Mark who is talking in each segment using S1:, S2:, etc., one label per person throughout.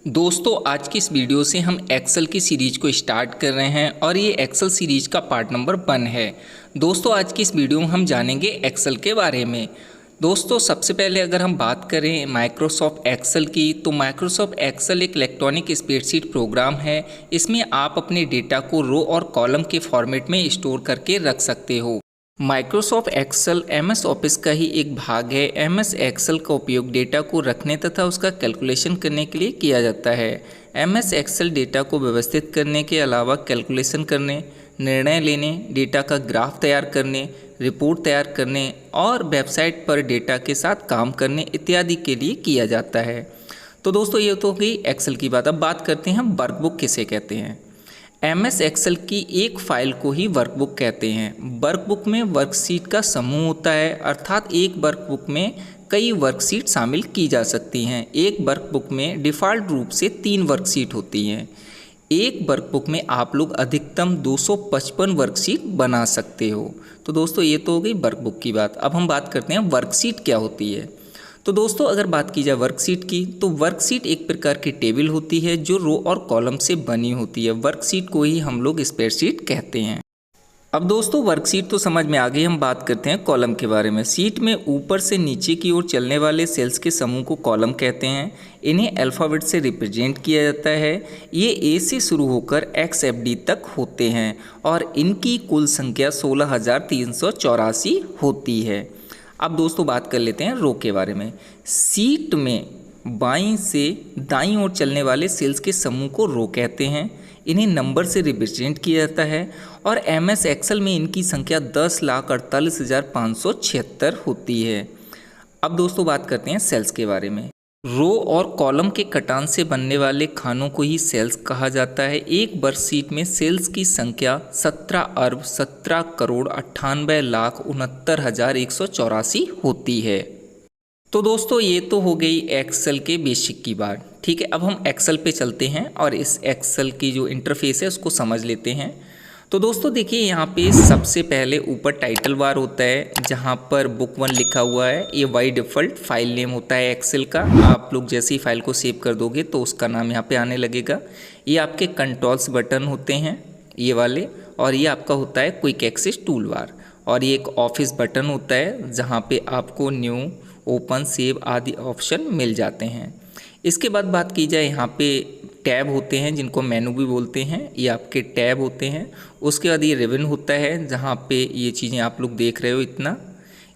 S1: दोस्तों आज की इस वीडियो से हम एक्सेल की सीरीज को स्टार्ट कर रहे हैं और ये एक्सेल सीरीज का पार्ट नंबर 1 है। दोस्तों आज की इस वीडियो में हम जानेंगे एक्सेल के बारे में। दोस्तों सबसे पहले अगर हम बात करें माइक्रोसॉफ्ट एक्सेल की, तो माइक्रोसॉफ्ट एक्सेल एक इलेक्ट्रॉनिक स्प्रेडशीट प्रोग्राम है। इसमें आप अपने डेटा को रो और कॉलम के फॉर्मेट में स्टोर करके रख सकते हो। माइक्रोसॉफ्ट एक्सेल एमएस ऑफिस का ही एक भाग है। एमएस एक्सेल का उपयोग डेटा को रखने तथा उसका कैलकुलेशन करने के लिए किया जाता है। एमएस एक्सेल डेटा को व्यवस्थित करने के अलावा कैलकुलेशन करने, निर्णय लेने, डेटा का ग्राफ तैयार करने, रिपोर्ट तैयार करने और वेबसाइट पर डेटा के साथ काम करने इत्यादि के लिए किया जाता है। तो दोस्तों ये तो हो गई एक्सेल की बात। अब बात करते हैं हम वर्कबुक किसे कहते हैं। एमएस एक्सेल की एक फाइल को ही वर्कबुक कहते हैं। वर्कबुक में वर्कशीट का समूह होता है, अर्थात एक वर्कबुक में कई वर्कशीट शामिल की जा सकती हैं। एक वर्कबुक में डिफ़ॉल्ट रूप से 3 वर्कशीट होती हैं। एक वर्कबुक में आप लोग अधिकतम 255 वर्कशीट बना सकते हो। तो दोस्तों ये तो हो गई वर्कबुक की बात। अब हम बात करते हैं वर्कशीट क्या होती है। तो दोस्तों अगर बात की जाए वर्कशीट की, तो वर्कशीट एक प्रकार की टेबल होती है जो रो और कॉलम से बनी होती है। वर्कशीट को ही हम लोग स्प्रेडशीट कहते हैं। अब दोस्तों वर्कशीट तो समझ में आ गई। हम बात करते हैं कॉलम के बारे में। शीट में ऊपर से नीचे की ओर चलने वाले सेल्स के समूह को कॉलम कहते हैं। इन्हें अल्फ़ाबेट से रिप्रेजेंट किया जाता है। ये ए से शुरू होकर XFD तक होते हैं और इनकी कुल संख्या 16,384 होती है। अब दोस्तों बात कर लेते हैं रो के बारे में। शीट में बाईं से दाईं ओर चलने वाले सेल्स के समूह को रो कहते हैं। इन्हें नंबर से रिप्रेजेंट किया जाता है और एमएस एक्सेल में इनकी संख्या 10,48,576 होती है। अब दोस्तों बात करते हैं सेल्स के बारे में। रो और कॉलम के कटान से बनने वाले खानों को ही सेल्स कहा जाता है। एक वर्कशीट में सेल्स की संख्या 17,17,98,69,184 होती है। तो दोस्तों ये तो हो गई एक्सेल के बेसिक की बात। ठीक है, अब हम एक्सेल पे चलते हैं और इस एक्सेल की जो इंटरफेस है उसको समझ लेते हैं। तो दोस्तों देखिए यहाँ पे सबसे पहले ऊपर टाइटल बार होता है जहाँ पर बुक 1 लिखा हुआ है। ये बाय डिफ़ॉल्ट फाइल नेम होता है एक्सेल का। आप लोग जैसे ही फाइल को सेव कर दोगे तो उसका नाम यहाँ पे आने लगेगा। ये आपके कंट्रोल्स बटन होते हैं ये वाले, और ये आपका होता है क्विक एक्सेस टूल बार, और ये एक ऑफिस बटन होता है जहाँ पे आपको न्यू, ओपन, सेव आदि ऑप्शन मिल जाते हैं। इसके बाद बात की जाए यहाँ पे टैब होते हैं जिनको मेनू भी बोलते हैं। ये आपके टैब होते हैं। उसके बाद ये रिबन होता है जहाँ पे ये चीज़ें आप लोग देख रहे हो इतना।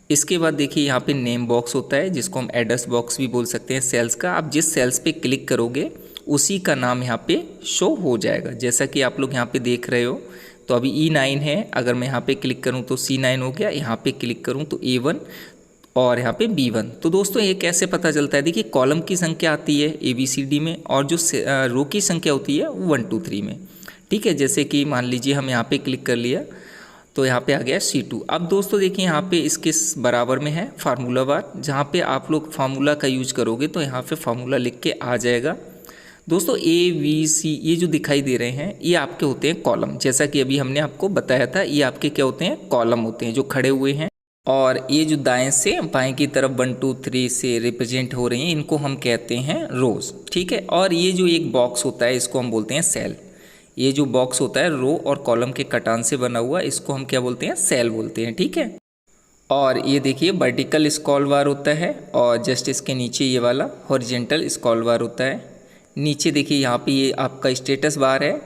S1: इसके बाद देखिए यहाँ पे नेम बॉक्स होता है जिसको हम एड्रेस बॉक्स भी बोल सकते हैं सेल्स का। आप जिस सेल्स पे क्लिक करोगे उसी का नाम यहाँ पे शो हो जाएगा। जैसा कि आप लोग यहाँ पे देख रहे हो, तो अभी E9 है। अगर मैं यहाँ पे क्लिक करूँ तो C9 हो गया। यहाँ पे क्लिक करूँ तो A1 और यहाँ पे B1। तो दोस्तों ये कैसे पता चलता है, देखिए कॉलम की संख्या आती है ABCD में और जो रो की संख्या होती है 1 2 3 में। ठीक है, जैसे कि मान लीजिए हम यहाँ पे क्लिक कर लिया तो यहाँ पे आ गया C2। अब दोस्तों देखिए यहाँ पे इसके बराबर में है फार्मूला बार, जहाँ पे आप लोग फार्मूला का यूज करोगे तो यहाँ पे फार्मूला लिख के आ जाएगा। दोस्तों ABC ये जो दिखाई दे रहे हैं ये आपके होते हैं कॉलम। जैसा कि अभी हमने आपको बताया था, ये आपके क्या होते हैं, कॉलम होते हैं जो खड़े हुए हैं। और ये जो दाएं से बाएं की तरफ 1 2 3 से रिप्रेजेंट हो रही हैं, इनको हम कहते हैं रोज। ठीक है, और ये जो एक बॉक्स होता है इसको हम बोलते हैं सेल। ये जो बॉक्स होता है रो और कॉलम के कटान से बना हुआ, इसको हम क्या बोलते हैं, सेल बोलते हैं। ठीक है, और ये देखिए वर्टिकल स्क्रॉल बार होता है और जस्ट इसके नीचे ये वाला हॉरिजॉन्टल स्क्रॉल बार होता है। नीचे देखिए यहाँ पे ये आपका स्टेटस बार है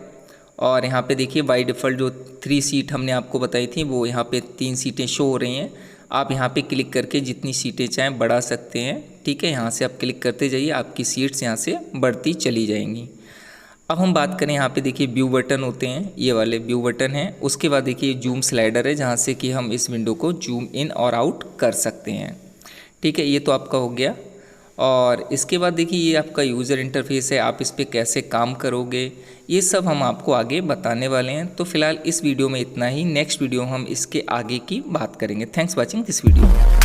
S1: और यहाँ पे देखिए बाय डिफ़ॉल्ट जो 3 सीट हमने आपको बताई थी वो यहाँ पे 3 सीटें शो हो रही हैं। आप यहाँ पे क्लिक करके जितनी सीटें चाहें बढ़ा सकते हैं। ठीक है, यहाँ से आप क्लिक करते जाइए, आपकी सीट्स यहाँ से बढ़ती चली जाएंगी। अब हम बात करें यहाँ पे देखिए व्यू बटन होते हैं, ये वाले व्यू बटन हैं। उसके बाद देखिए जूम स्लाइडर है जहाँ से कि हम इस विंडो को जूम इन और आउट कर सकते हैं। ठीक है, ये तो आपका हो गया। और इसके बाद देखिए ये आपका यूज़र इंटरफेस है, आप इस पर कैसे काम करोगे ये सब हम आपको आगे बताने वाले हैं। तो फिलहाल इस वीडियो में इतना ही। नेक्स्ट वीडियो हम इसके आगे की बात करेंगे। Thanks watching this video.